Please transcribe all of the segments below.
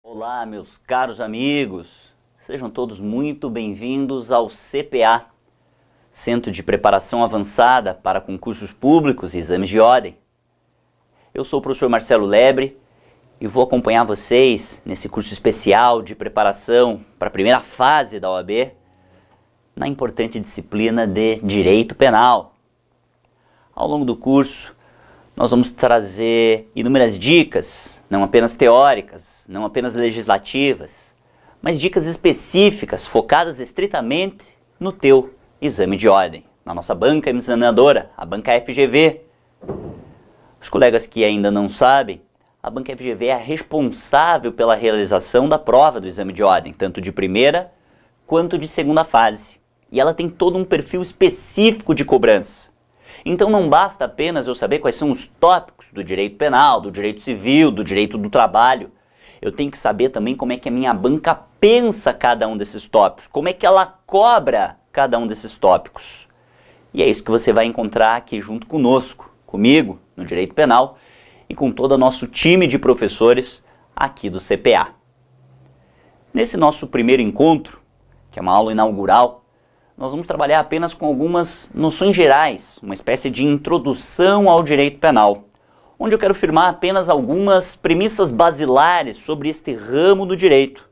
Olá, meus caros amigos, sejam todos muito bem-vindos ao CPA, Centro de Preparação Avançada para Concursos Públicos e Exames de Ordem. Eu sou o professor Marcelo Lebre e vou acompanhar vocês nesse curso especial de preparação para a primeira fase da OAB, na importante disciplina de Direito Penal. Ao longo do curso, nós vamos trazer inúmeras dicas, não apenas teóricas, não apenas legislativas, mas dicas específicas, focadas estritamente no teu exame de ordem, na nossa banca examinadora, a banca FGV. Os colegas que ainda não sabem, a banca FGV é a responsável pela realização da prova do exame de ordem, tanto de primeira quanto de segunda fase. E ela tem todo um perfil específico de cobrança. Então não basta apenas eu saber quais são os tópicos do direito penal, do direito civil, do direito do trabalho. Eu tenho que saber também como é que a minha banca pensa cada um desses tópicos, como é que ela cobra cada um desses tópicos. E é isso que você vai encontrar aqui junto conosco, comigo, no direito penal, e com todo o nosso time de professores aqui do CPA. Nesse nosso primeiro encontro, que é uma aula inaugural, nós vamos trabalhar apenas com algumas noções gerais, uma espécie de introdução ao direito penal, onde eu quero firmar apenas algumas premissas basilares sobre este ramo do direito.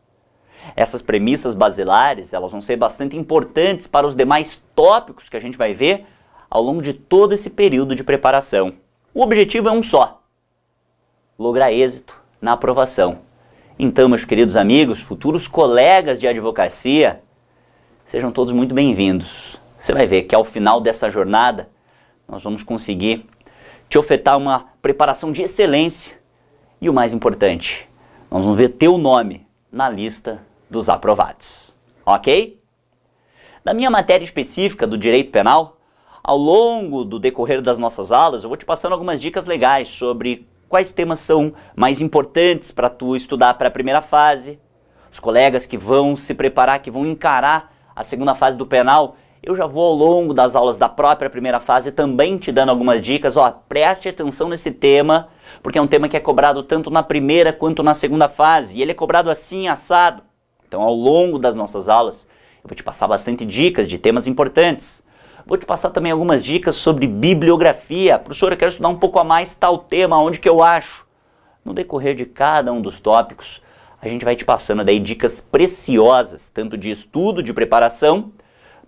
Essas premissas basilares, elas vão ser bastante importantes para os demais tópicos que a gente vai ver ao longo de todo esse período de preparação. O objetivo é um só: lograr êxito na aprovação. Então, meus queridos amigos, futuros colegas de advocacia, sejam todos muito bem-vindos. Você vai ver que ao final dessa jornada, nós vamos conseguir te ofertar uma preparação de excelência e o mais importante, nós vamos ver teu nome na lista dos aprovados. Ok? Na minha matéria específica do direito penal, ao longo do decorrer das nossas aulas, eu vou te passando algumas dicas legais sobre quais temas são mais importantes para tu estudar para a primeira fase, os colegas que vão se preparar, que vão encarar a segunda fase do penal. Eu já vou ao longo das aulas da própria primeira fase também te dando algumas dicas. Preste atenção nesse tema, porque é um tema que é cobrado tanto na primeira quanto na segunda fase, e ele é cobrado assim, assado. Então, ao longo das nossas aulas, eu vou te passar bastante dicas de temas importantes. Vou te passar também algumas dicas sobre bibliografia. Professor, eu quero estudar um pouco a mais tal tema, onde que eu acho? No decorrer de cada um dos tópicos, a gente vai te passando daí dicas preciosas, tanto de estudo, de preparação,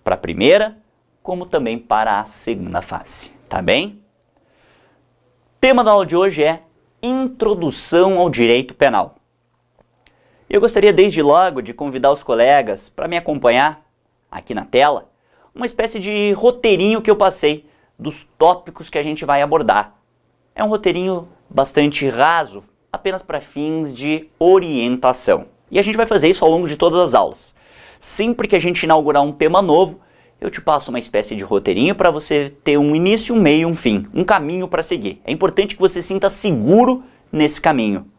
para a primeira, como também para a segunda fase, tá bem? O tema da aula de hoje é Introdução ao Direito Penal. Eu gostaria desde logo de convidar os colegas para me acompanhar aqui na tela, uma espécie de roteirinho que eu passei dos tópicos que a gente vai abordar. É um roteirinho bastante raso, apenas para fins de orientação. E a gente vai fazer isso ao longo de todas as aulas. Sempre que a gente inaugurar um tema novo, eu te passo uma espécie de roteirinho para você ter um início, um meio e um fim, um caminho para seguir. É importante que você se sinta seguro nesse caminho.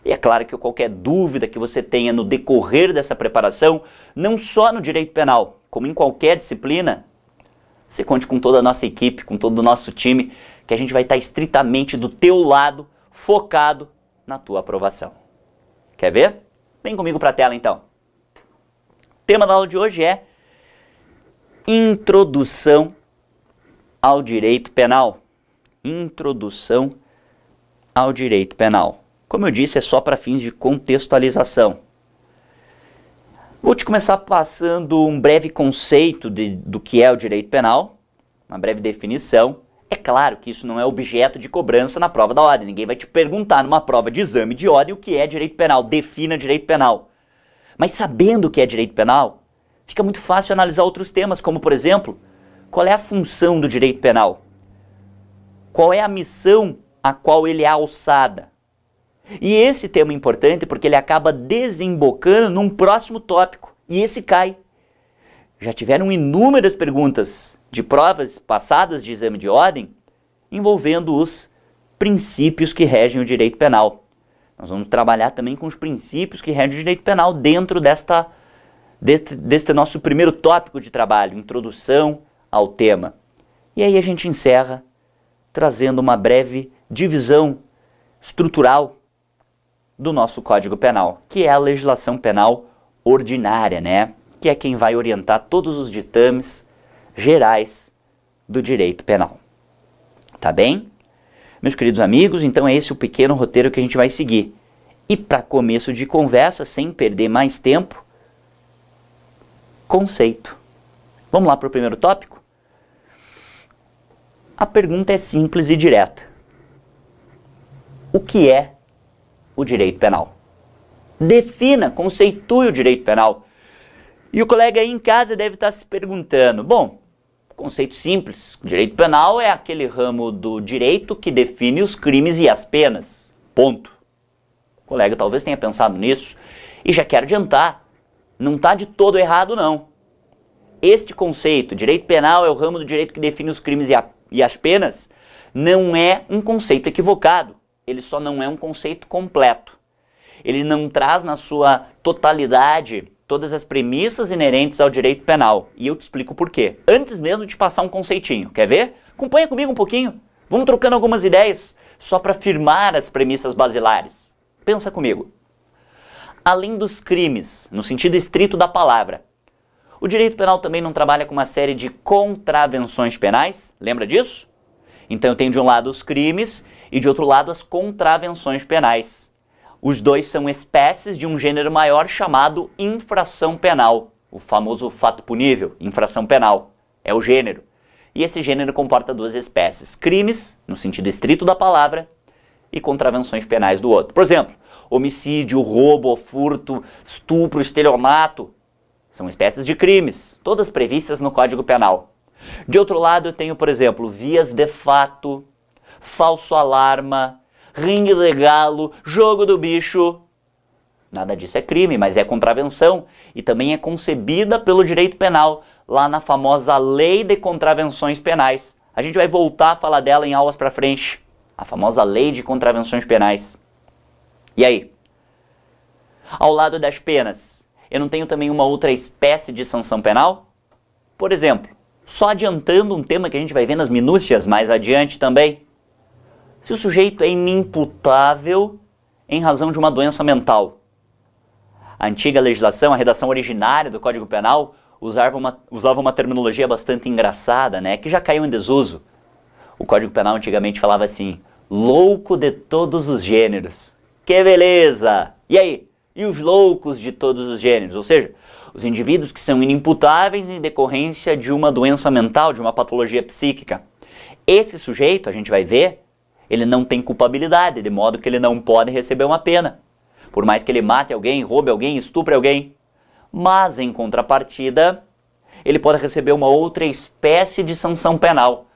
E é claro que qualquer dúvida que você tenha no decorrer dessa preparação, não só no direito penal, como em qualquer disciplina, você conte com toda a nossa equipe, com todo o nosso time, que a gente vai estar estritamente do teu lado, focado na tua aprovação. Quer ver? Vem comigo para a tela então. O tema da aula de hoje é Introdução ao Direito Penal. Introdução ao Direito Penal. Como eu disse, é só para fins de contextualização. Vou te começar passando um breve conceito do que é o direito penal, uma breve definição. É claro que isso não é objeto de cobrança na prova da ordem. Ninguém vai te perguntar numa prova de exame de ordem o que é direito penal. Defina direito penal. Mas sabendo o que é direito penal, fica muito fácil analisar outros temas, como por exemplo, qual é a função do direito penal? Qual é a missão a qual ele é alçada? E esse tema é importante porque ele acaba desembocando num próximo tópico. E esse cai. Já tiveram inúmeras perguntas de provas passadas de exame de ordem envolvendo os princípios que regem o direito penal. Nós vamos trabalhar também com os princípios que regem o direito penal dentro deste nosso primeiro tópico de trabalho, introdução ao tema. E aí a gente encerra trazendo uma breve divisão estrutural do nosso Código Penal, que é a legislação penal ordinária, né? Que é quem vai orientar todos os ditames gerais do direito penal. Tá bem? Meus queridos amigos, então é esse o pequeno roteiro que a gente vai seguir. E para começo de conversa, sem perder mais tempo, conceito. Vamos lá para o primeiro tópico? A pergunta é simples e direta. O que é o direito penal? Defina, conceitue o direito penal. E o colega aí em casa deve estar se perguntando, bom, conceito simples, o direito penal é aquele ramo do direito que define os crimes e as penas. Ponto. O colega talvez tenha pensado nisso e já quero adiantar, não está de todo errado não. Este conceito, direito penal é o ramo do direito que define os crimes e as penas, não é um conceito equivocado, ele só não é um conceito completo. Ele não traz na sua totalidade todas as premissas inerentes ao direito penal. E eu te explico por quê. Antes mesmo de passar um conceitinho. Quer ver? Acompanha comigo um pouquinho. Vamos trocando algumas ideias só para firmar as premissas basilares. Pensa comigo. Além dos crimes, no sentido estrito da palavra, o direito penal também não trabalha com uma série de contravenções penais? Lembra disso? Então eu tenho de um lado os crimes e de outro lado as contravenções penais. Os dois são espécies de um gênero maior chamado infração penal. O famoso fato punível, infração penal, é o gênero. E esse gênero comporta duas espécies, crimes, no sentido estrito da palavra, e contravenções penais do outro. Por exemplo, homicídio, roubo, furto, estupro, estelionato, são espécies de crimes, todas previstas no Código Penal. De outro lado, eu tenho, por exemplo, vias de fato, falso alarma, ringue de galo, jogo do bicho. Nada disso é crime, mas é contravenção e também é concebida pelo direito penal, lá na famosa Lei de Contravenções Penais. A gente vai voltar a falar dela em aulas para frente. A famosa Lei de Contravenções Penais. E aí? Ao lado das penas, eu não tenho também uma outra espécie de sanção penal? Por exemplo, só adiantando um tema que a gente vai ver nas minúcias mais adiante também. Se o sujeito é inimputável em razão de uma doença mental. A antiga legislação, a redação originária do Código Penal, usava uma terminologia bastante engraçada, né, que já caiu em desuso. O Código Penal antigamente falava assim, louco de todos os gêneros. Que beleza! E aí? E os loucos de todos os gêneros? Ou seja, os indivíduos que são inimputáveis em decorrência de uma doença mental, de uma patologia psíquica. Esse sujeito, a gente vai ver, ele não tem culpabilidade, de modo que ele não pode receber uma pena. Por mais que ele mate alguém, roube alguém, estupre alguém. Mas, em contrapartida, ele pode receber uma outra espécie de sanção penal.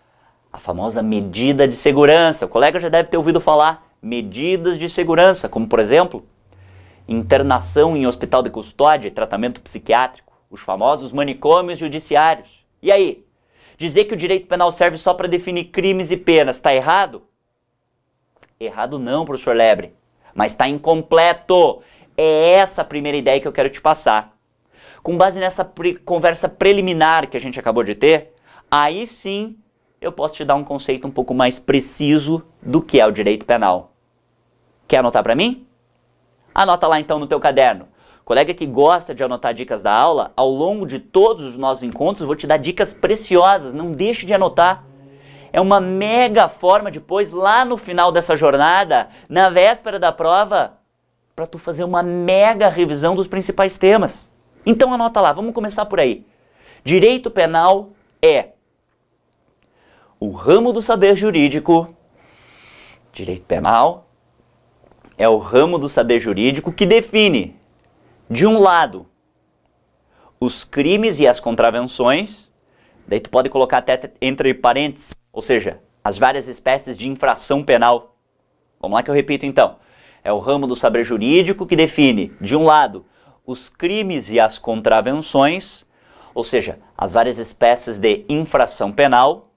A famosa medida de segurança. O colega já deve ter ouvido falar. Medidas de segurança, como por exemplo, internação em hospital de custódia e tratamento psiquiátrico. Os famosos manicômios judiciários. E aí? Dizer que o direito penal serve só para definir crimes e penas, está errado? Errado não, professor Lebre, mas está incompleto. É essa a primeira ideia que eu quero te passar. Com base nessa conversa preliminar que a gente acabou de ter, aí sim eu posso te dar um conceito um pouco mais preciso do que é o direito penal. Quer anotar para mim? Anota lá então no teu caderno. Colega que gosta de anotar dicas da aula, ao longo de todos os nossos encontros, vou te dar dicas preciosas, não deixe de anotar. É uma mega forma depois, lá no final dessa jornada, na véspera da prova, para tu fazer uma mega revisão dos principais temas. Então anota lá, vamos começar por aí. Direito penal é o ramo do saber jurídico. Direito penal é o ramo do saber jurídico que define, de um lado, os crimes e as contravenções, daí tu pode colocar até entre parênteses, ou seja, as várias espécies de infração penal. Vamos lá que eu repito então. É o ramo do saber jurídico que define, de um lado, os crimes e as contravenções, ou seja, as várias espécies de infração penal,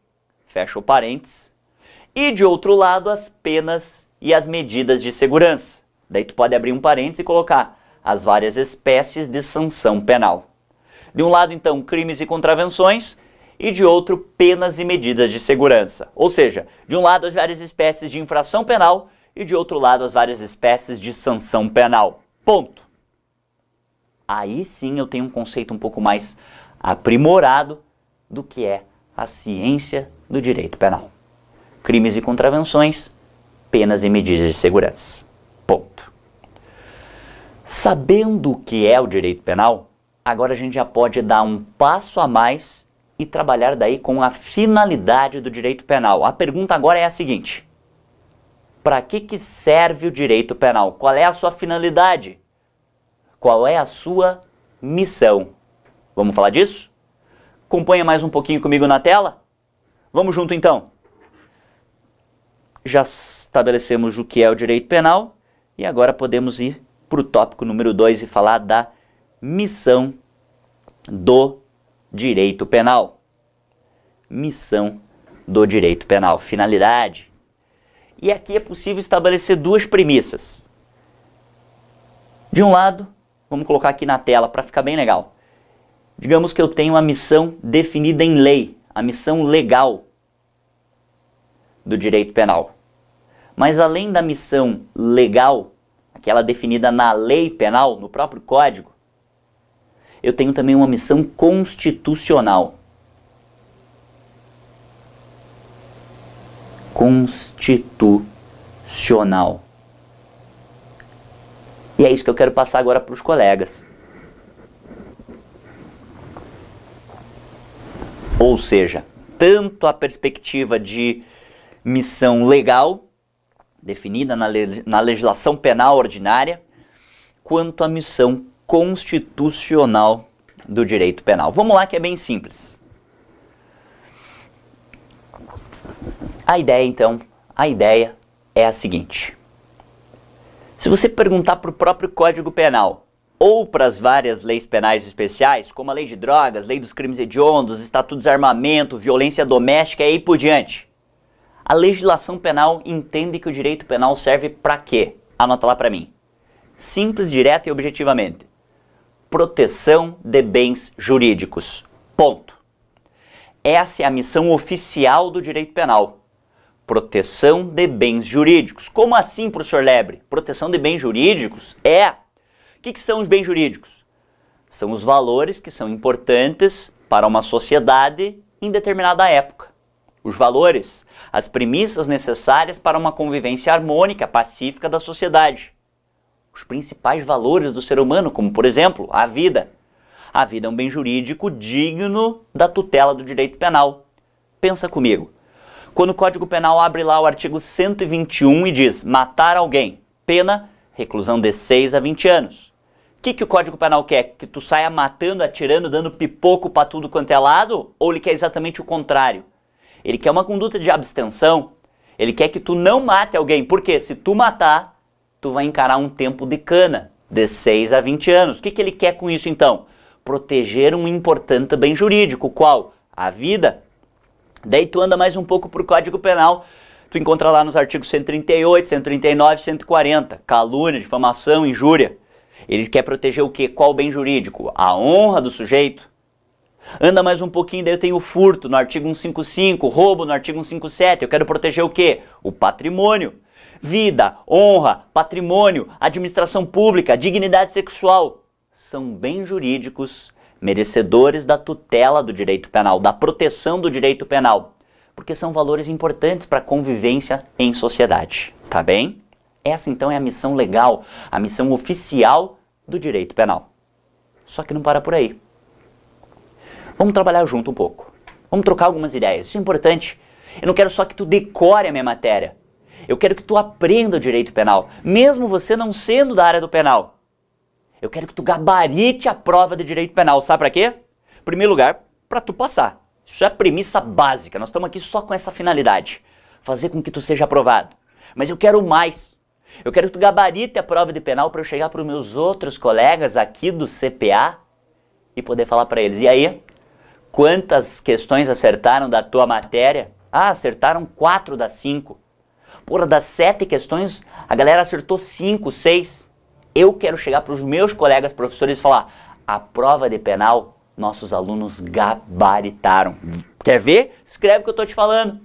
fecha o parênteses, e de outro lado, as penas e as medidas de segurança. Daí tu pode abrir um parênteses e colocar as várias espécies de sanção penal. De um lado, então, crimes e contravenções, e de outro, penas e medidas de segurança. Ou seja, de um lado as várias espécies de infração penal e de outro lado as várias espécies de sanção penal. Ponto. Aí sim eu tenho um conceito um pouco mais aprimorado do que é a ciência do direito penal. Crimes e contravenções, penas e medidas de segurança. Ponto. Sabendo o que é o direito penal, agora a gente já pode dar um passo a mais e trabalhar daí com a finalidade do direito penal. A pergunta agora é a seguinte: para que serve o direito penal? Qual é a sua finalidade? Qual é a sua missão? Vamos falar disso? Acompanha mais um pouquinho comigo na tela? Vamos junto então. Já estabelecemos o que é o direito penal e agora podemos ir para o tópico número 2 e falar da missão do direito penal. Missão do direito penal, finalidade. E aqui é possível estabelecer duas premissas. De um lado, vamos colocar aqui na tela para ficar bem legal. Digamos que eu tenho uma missão definida em lei, a missão legal do direito penal. Mas além da missão legal, aquela definida na lei penal, no próprio código, eu tenho também uma missão constitucional. Constitucional. E é isso que eu quero passar agora para os colegas. Ou seja, tanto a perspectiva de missão legal, definida na legislação penal ordinária, quanto a missão constitucional do direito penal. Vamos lá que é bem simples. A ideia é a seguinte. Se você perguntar para o próprio Código Penal ou para as várias leis penais especiais, como a lei de drogas, lei dos crimes hediondos, estatuto de desarmamento, violência doméstica e aí por diante, a legislação penal entende que o direito penal serve para quê? Anota lá para mim. Simples, direta e objetivamente. Proteção de bens jurídicos. Ponto. Essa é a missão oficial do direito penal. Proteção de bens jurídicos. Como assim, professor Lebre? Proteção de bens jurídicos é... O que são os bens jurídicos? São os valores que são importantes para uma sociedade em determinada época. Os valores, as premissas necessárias para uma convivência harmônica, pacífica da sociedade. Os principais valores do ser humano, como por exemplo, a vida. A vida é um bem jurídico digno da tutela do direito penal. Pensa comigo. Quando o Código Penal abre lá o artigo 121 e diz matar alguém, pena, reclusão de 6 a 20 anos. O que o Código Penal quer? Que tu saia matando, atirando, dando pipoco para tudo quanto é lado? Ou ele quer exatamente o contrário? Ele quer uma conduta de abstenção. Ele quer que tu não mate alguém. Porque se tu matar, tu vai encarar um tempo de cana, de 6 a 20 anos. O que ele quer com isso então? Proteger um importante bem jurídico. Qual? A vida. Daí tu anda mais um pouco pro Código Penal. Tu encontra lá nos artigos 138, 139 e 140. Calúnia, difamação, injúria. Ele quer proteger o quê? Qual bem jurídico? A honra do sujeito. Anda mais um pouquinho, daí eu tenho o furto no artigo 155, roubo no artigo 157. Eu quero proteger o quê? O patrimônio. Vida, honra, patrimônio, administração pública, dignidade sexual. São bens jurídicos merecedores da tutela do direito penal, da proteção do direito penal. Porque são valores importantes para a convivência em sociedade. Tá bem? Essa então é a missão legal, a missão oficial do direito penal. Só que não para por aí. Vamos trabalhar junto um pouco. Vamos trocar algumas ideias. Isso é importante. Eu não quero só que tu decore a minha matéria. Eu quero que tu aprenda o direito penal, mesmo você não sendo da área do penal. Eu quero que tu gabarite a prova de direito penal. Sabe para quê? Em primeiro lugar, para tu passar. Isso é a premissa básica. Nós estamos aqui só com essa finalidade. Fazer com que tu seja aprovado. Mas eu quero mais. Eu quero que tu gabarite a prova de penal para eu chegar para os meus outros colegas aqui do CPA e poder falar para eles. E aí? Quantas questões acertaram da tua matéria? Ah, acertaram 4 das 5. Porra, das 7 questões, a galera acertou 5, 6. Eu quero chegar para os meus colegas professores e falar: a prova de penal, nossos alunos gabaritaram. Quer ver? Escreve o que eu estou te falando.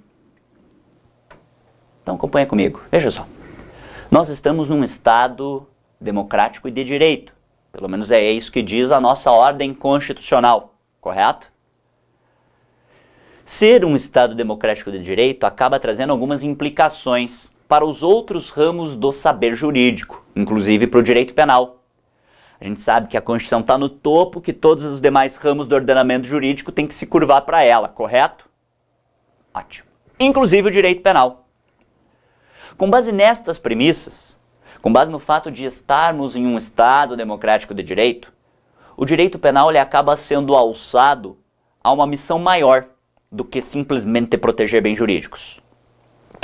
Então acompanha comigo. Veja só. Nós estamos num Estado democrático e de direito. Pelo menos é isso que diz a nossa ordem constitucional, correto? Ser um Estado democrático de direito acaba trazendo algumas implicações para os outros ramos do saber jurídico, inclusive para o direito penal. A gente sabe que a Constituição está no topo, que todos os demais ramos do ordenamento jurídico têm que se curvar para ela, correto? Ótimo. Inclusive o direito penal. Com base nestas premissas, com base no fato de estarmos em um Estado democrático de direito, o direito penal ele acaba sendo alçado a uma missão maior do que simplesmente proteger bens jurídicos.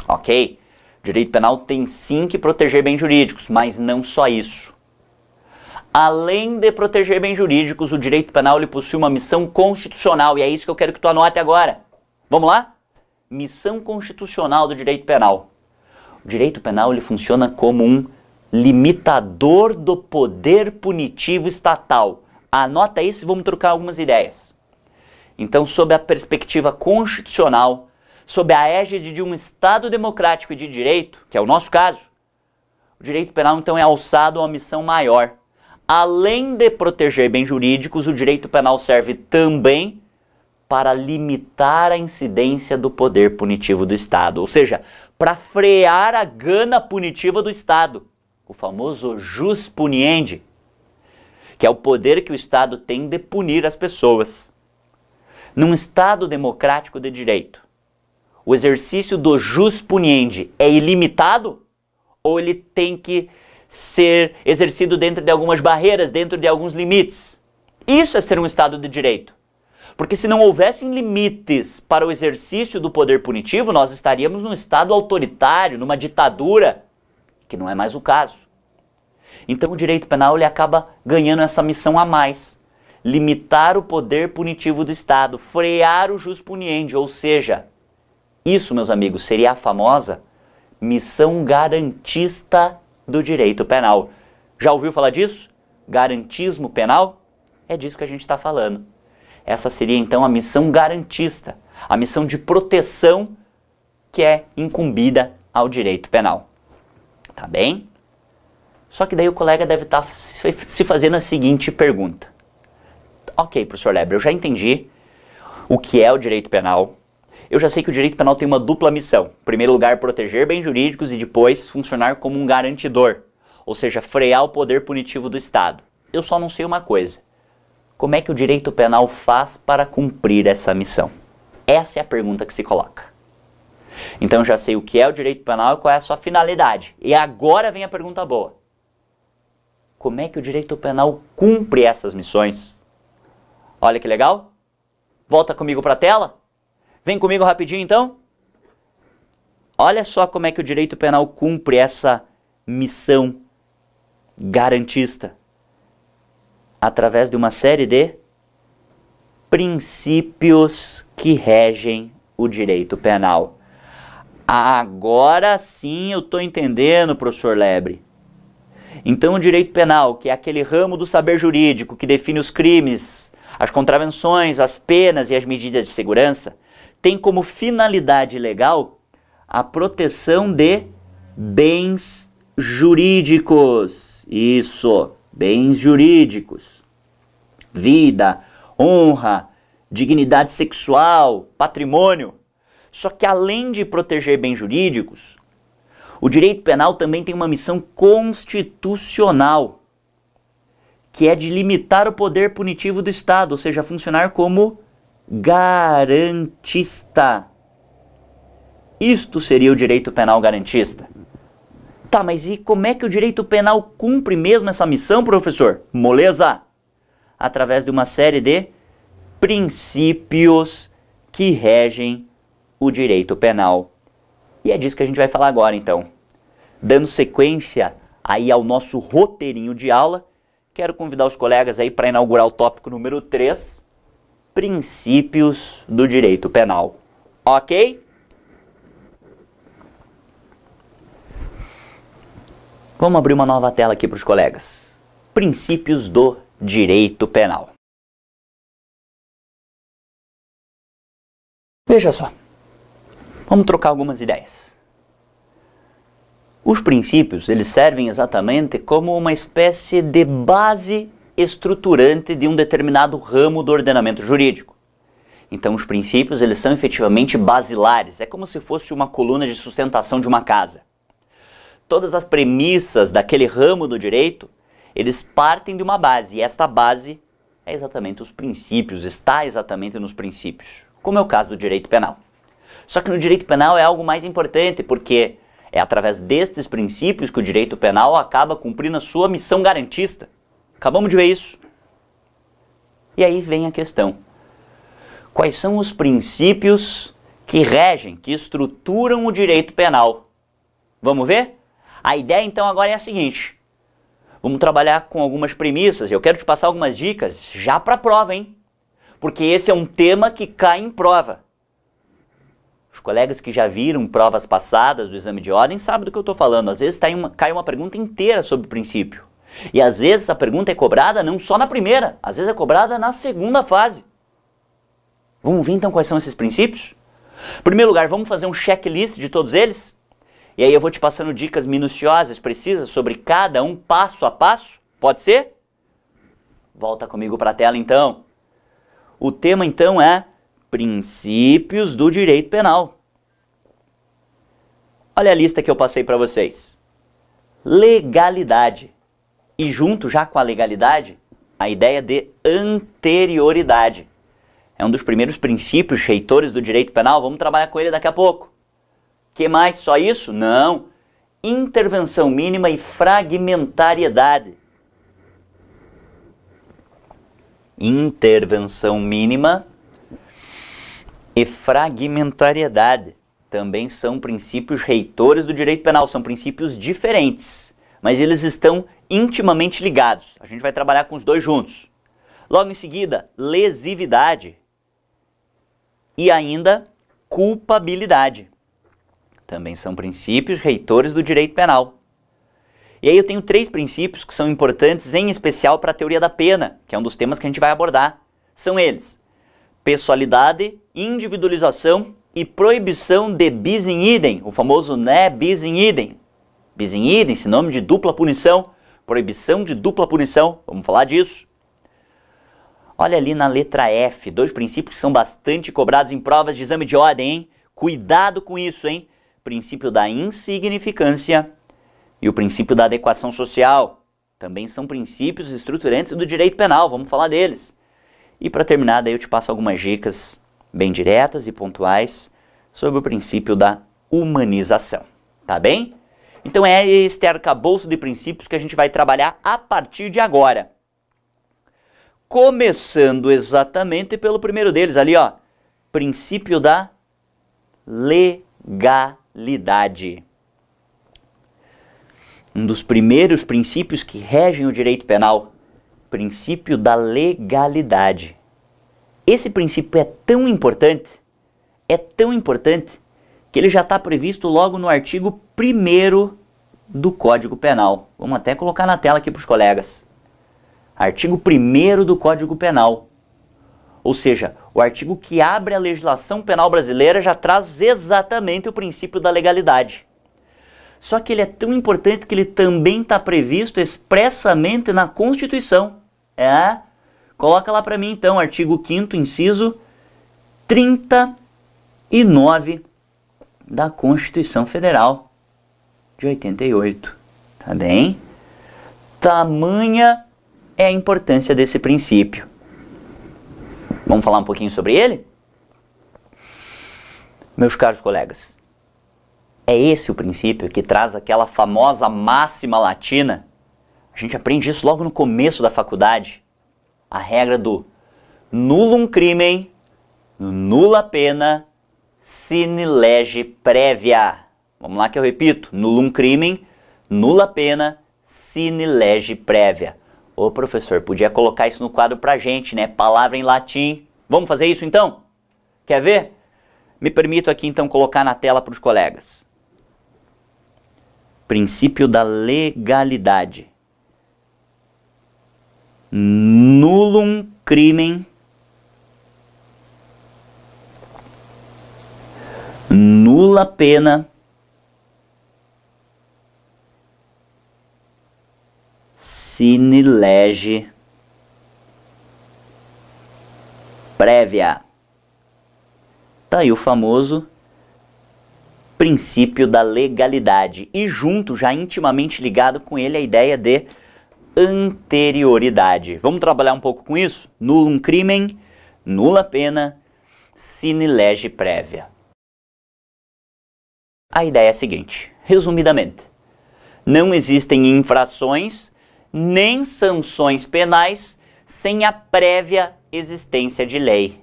Ok? O direito penal tem sim que proteger bens jurídicos, mas não só isso. Além de proteger bens jurídicos, o direito penal ele possui uma missão constitucional, e é isso que eu quero que tu anote agora. Vamos lá? Missão constitucional do direito penal. O direito penal ele funciona como um limitador do poder punitivo estatal. Anota isso e vamos trocar algumas ideias. Então, sob a perspectiva constitucional, sob a égide de um Estado democrático e de direito, que é o nosso caso, o direito penal então é alçado a uma missão maior. Além de proteger bens jurídicos, o direito penal serve também para limitar a incidência do poder punitivo do Estado, ou seja, para frear a gana punitiva do Estado, o famoso jus puniendi, que é o poder que o Estado tem de punir as pessoas. Num Estado democrático de direito, o exercício do jus puniendi é ilimitado ou ele tem que ser exercido dentro de algumas barreiras, dentro de alguns limites? Isso é ser um Estado de direito. Porque se não houvessem limites para o exercício do poder punitivo, nós estaríamos num Estado autoritário, numa ditadura, que não é mais o caso. Então o direito penal ele acaba ganhando essa missão a mais. Limitar o poder punitivo do Estado, frear o jus puniendi, ou seja, isso, meus amigos, seria a famosa missão garantista do direito penal. Já ouviu falar disso? Garantismo penal? É disso que a gente está falando. Essa seria então a missão garantista, a missão de proteção que é incumbida ao direito penal. Tá bem? Só que daí o colega deve estar se fazendo a seguinte pergunta. Ok, professor Leber, eu já entendi o que é o direito penal. Eu já sei que o direito penal tem uma dupla missão. Em primeiro lugar, proteger bens jurídicos e depois funcionar como um garantidor, ou seja, frear o poder punitivo do Estado. Eu só não sei uma coisa. Como é que o direito penal faz para cumprir essa missão? Essa é a pergunta que se coloca. Então eu já sei o que é o direito penal e qual é a sua finalidade. E agora vem a pergunta boa. Como é que o direito penal cumpre essas missões? Olha que legal. Volta comigo para a tela. Vem comigo rapidinho então. Olha só como é que o direito penal cumpre essa missão garantista. Através de uma série de princípios que regem o direito penal. Agora sim eu estou entendendo, professor Lebre. Então o direito penal, que é aquele ramo do saber jurídico que define os crimes, as contravenções, as penas e as medidas de segurança, tem como finalidade legal a proteção de bens jurídicos. Isso, bens jurídicos. Vida, honra, dignidade sexual, patrimônio. Só que além de proteger bens jurídicos, o direito penal também tem uma missão constitucional, que é de limitar o poder punitivo do Estado, ou seja, funcionar como garantista. Isto seria o direito penal garantista. Tá, mas e como é que o direito penal cumpre mesmo essa missão, professor? Moleza! Através de uma série de princípios que regem o direito penal. E é disso que a gente vai falar agora, então. Dando sequência aí ao nosso roteirinho de aula, quero convidar os colegas aí para inaugurar o tópico número 3, princípios do direito penal. Ok? Vamos abrir uma nova tela aqui para os colegas. Princípios do direito penal. Veja só. Vamos trocar algumas ideias. Os princípios, eles servem exatamente como uma espécie de base estruturante de um determinado ramo do ordenamento jurídico. Então, os princípios, eles são efetivamente basilares, é como se fosse uma coluna de sustentação de uma casa. Todas as premissas daquele ramo do direito, eles partem de uma base, e esta base é exatamente os princípios, está exatamente nos princípios, como é o caso do direito penal. Só que no direito penal é algo mais importante, porque é através destes princípios que o direito penal acaba cumprindo a sua missão garantista. Acabamos de ver isso. E aí vem a questão. Quais são os princípios que regem, que estruturam o direito penal? Vamos ver? A ideia então agora é a seguinte. Vamos trabalhar com algumas premissas. Eu quero te passar algumas dicas já para a prova, hein? Porque esse é um tema que cai em prova. Os colegas que já viram provas passadas do exame de ordem sabem do que eu estou falando. Às vezes cai uma pergunta inteira sobre o princípio. E às vezes a pergunta é cobrada não só na primeira, às vezes é cobrada na segunda fase. Vamos ver então quais são esses princípios? Em primeiro lugar, vamos fazer um checklist de todos eles? E aí eu vou te passando dicas minuciosas, precisas, sobre cada um passo a passo? Pode ser? Volta comigo para a tela então. O tema então é princípios do direito penal. Olha a lista que eu passei para vocês. Legalidade. E junto já com a legalidade, a ideia de anterioridade. É um dos primeiros princípios reitores do direito penal, vamos trabalhar com ele daqui a pouco. Que mais? Só isso? Não. Intervenção mínima e fragmentariedade. Intervenção mínima e fragmentariedade também são princípios reitores do direito penal, são princípios diferentes, mas eles estão intimamente ligados. A gente vai trabalhar com os dois juntos. Logo em seguida, lesividade e ainda culpabilidade. Também são princípios reitores do direito penal. E aí eu tenho 3 princípios que são importantes, em especial para a teoria da pena, que é um dos temas que a gente vai abordar. São eles: pessoalidade, individualização e proibição de bis in idem, o famoso ne bis in idem. Bis in idem, sinônimo de dupla punição, proibição de dupla punição, vamos falar disso. Olha ali na letra F, 2 princípios que são bastante cobrados em provas de exame de ordem, hein? Cuidado com isso, hein? Princípio da insignificância e o princípio da adequação social. Também são princípios estruturantes do direito penal, vamos falar deles. E para terminar, daí eu te passo algumas dicas bem diretas e pontuais sobre o princípio da humanização. Tá bem? Então é este arcabouço de princípios que a gente vai trabalhar a partir de agora. Começando exatamente pelo primeiro deles, ali ó, princípio da legalidade. Um dos primeiros princípios que regem o direito penal, princípio da legalidade. Esse princípio é tão importante, que ele já está previsto logo no artigo 1º do Código Penal. Vamos até colocar na tela aqui para os colegas. Artigo 1º do Código Penal. Ou seja, o artigo que abre a legislação penal brasileira já traz exatamente o princípio da legalidade. Só que ele é tão importante que ele também está previsto expressamente na Constituição. Coloca lá para mim então, artigo 5º, inciso 39 da Constituição Federal de 88. Tá bem? Tamanha é a importância desse princípio. Vamos falar um pouquinho sobre ele? Meus caros colegas, é esse o princípio que traz aquela famosa máxima latina. A gente aprende isso logo no começo da faculdade. A regra do nullum crimen, nulla pena, sine lege prévia. Vamos lá que eu repito. Nullum crimen, nulla pena, sine lege prévia. Ô professor, podia colocar isso no quadro pra gente, né? Palavra em latim. Vamos fazer isso então? Quer ver? Me permito aqui então colocar na tela para os colegas. Princípio da legalidade. Nullum crimen, nulla pena, sine lege prévia. Tá aí o famoso princípio da legalidade. E junto, já intimamente ligado com ele, a ideia de anterioridade. Vamos trabalhar um pouco com isso? Nullum crimen, nulla pena, sine lege prévia. A ideia é a seguinte, resumidamente. Não existem infrações nem sanções penais sem a prévia existência de lei.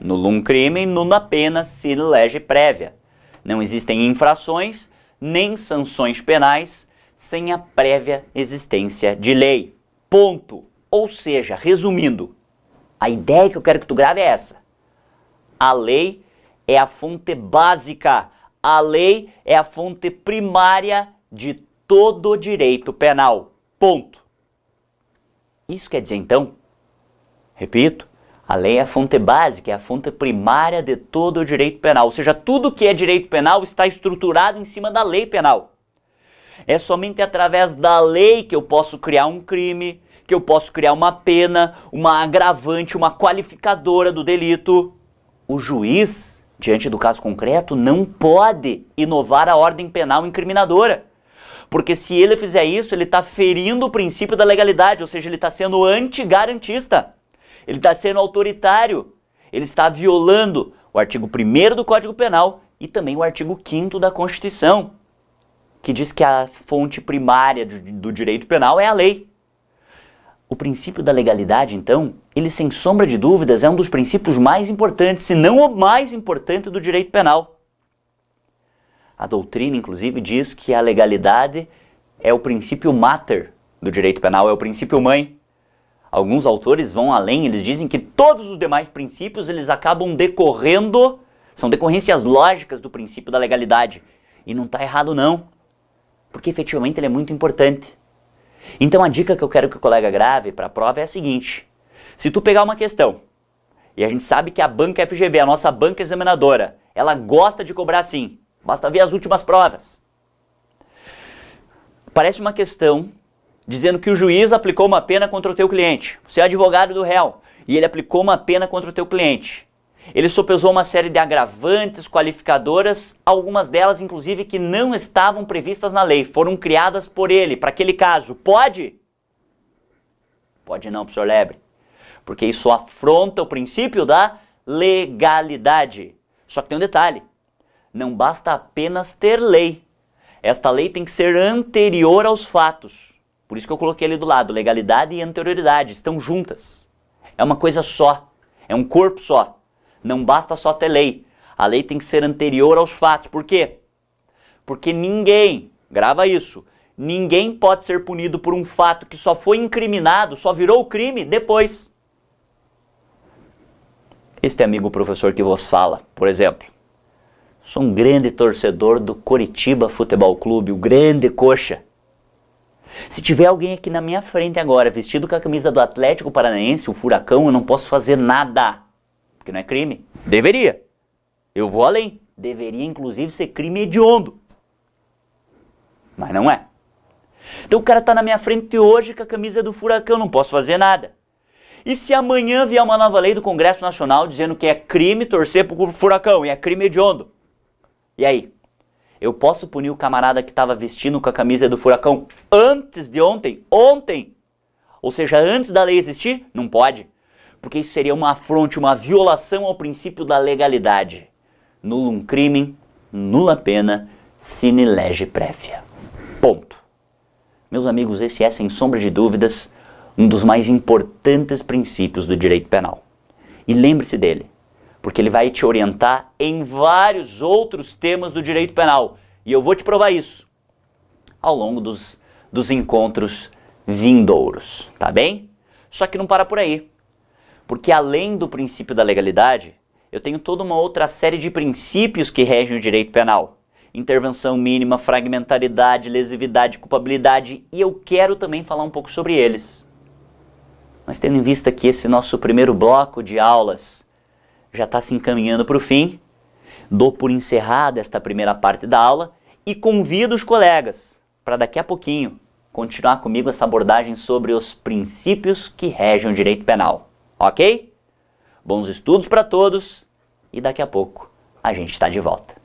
Nullum crimen, nulla pena, sine lege prévia. Não existem infrações nem sanções penais sem a prévia existência de lei. Ponto. Ou seja, resumindo, a ideia que eu quero que tu grave é essa. A lei é a fonte básica, a lei é a fonte primária de todo direito penal. Ponto. Isso quer dizer então, repito, a lei é a fonte básica, é a fonte primária de todo o direito penal. Ou seja, tudo que é direito penal está estruturado em cima da lei penal. É somente através da lei que eu posso criar um crime, que eu posso criar uma pena, uma agravante, uma qualificadora do delito. O juiz, diante do caso concreto, não pode inovar a ordem penal incriminadora. Porque se ele fizer isso, ele está ferindo o princípio da legalidade, ou seja, ele está sendo antigarantista. Ele está sendo autoritário, ele está violando o artigo 1º do Código Penal e também o artigo 5º da Constituição, que diz que a fonte primária do direito penal é a lei. O princípio da legalidade, então, ele sem sombra de dúvidas é um dos princípios mais importantes, se não o mais importante do direito penal. A doutrina, inclusive, diz que a legalidade é o princípio mater do direito penal, é o princípio mãe. Alguns autores vão além, eles dizem que todos os demais princípios eles acabam decorrendo, são decorrências lógicas do princípio da legalidade. E não está errado não, porque efetivamente ele é muito importante. Então a dica que eu quero que o colega grave para a prova é a seguinte. Se tu pegar uma questão, e a gente sabe que a banca FGV, a nossa banca examinadora, ela gosta de cobrar assim, basta ver as últimas provas. Parece uma questão dizendo que o juiz aplicou uma pena contra o teu cliente. Você é advogado do réu e ele aplicou uma pena contra o teu cliente. Ele sopesou uma série de agravantes, qualificadoras, algumas delas inclusive que não estavam previstas na lei, foram criadas por ele, para aquele caso. Pode? Pode não, professor Lebre, porque isso afronta o princípio da legalidade. Só que tem um detalhe, não basta apenas ter lei. Esta lei tem que ser anterior aos fatos. Por isso que eu coloquei ali do lado, legalidade e anterioridade, estão juntas. É uma coisa só, é um corpo só. Não basta só ter lei. A lei tem que ser anterior aos fatos. Por quê? Porque ninguém, grava isso, ninguém pode ser punido por um fato que só foi incriminado, só virou crime depois. Este amigo professor que vos fala, por exemplo, sou um grande torcedor do Coritiba Futebol Clube, o grande Coxa. Se tiver alguém aqui na minha frente agora, vestido com a camisa do Atlético Paranaense, o Furacão, eu não posso fazer nada, porque não é crime. Deveria. Eu vou além. Deveria, inclusive, ser crime hediondo. Mas não é. Então o cara tá na minha frente hoje com a camisa do Furacão, não posso fazer nada. E se amanhã vier uma nova lei do Congresso Nacional dizendo que é crime torcer pro Furacão e é crime hediondo? E aí? Eu posso punir o camarada que estava vestindo com a camisa do Furacão antes de ontem? Ontem! Ou seja, antes da lei existir? Não pode. Porque isso seria uma afronte, uma violação ao princípio da legalidade. Nullum crimen, nulla pena, sine lege prévia. Ponto. Meus amigos, esse é, sem sombra de dúvidas, um dos mais importantes princípios do direito penal. E lembre-se dele, porque ele vai te orientar em vários outros temas do direito penal. E eu vou te provar isso ao longo dos encontros vindouros, tá bem? Só que não para por aí, porque além do princípio da legalidade, eu tenho toda uma outra série de princípios que regem o direito penal. Intervenção mínima, fragmentaridade, lesividade, culpabilidade, e eu quero também falar um pouco sobre eles. Mas tendo em vista que esse nosso primeiro bloco de aulas já está se encaminhando para o fim, dou por encerrada esta primeira parte da aula e convido os colegas para daqui a pouquinho continuar comigo essa abordagem sobre os princípios que regem o direito penal, ok? Bons estudos para todos e daqui a pouco a gente está de volta.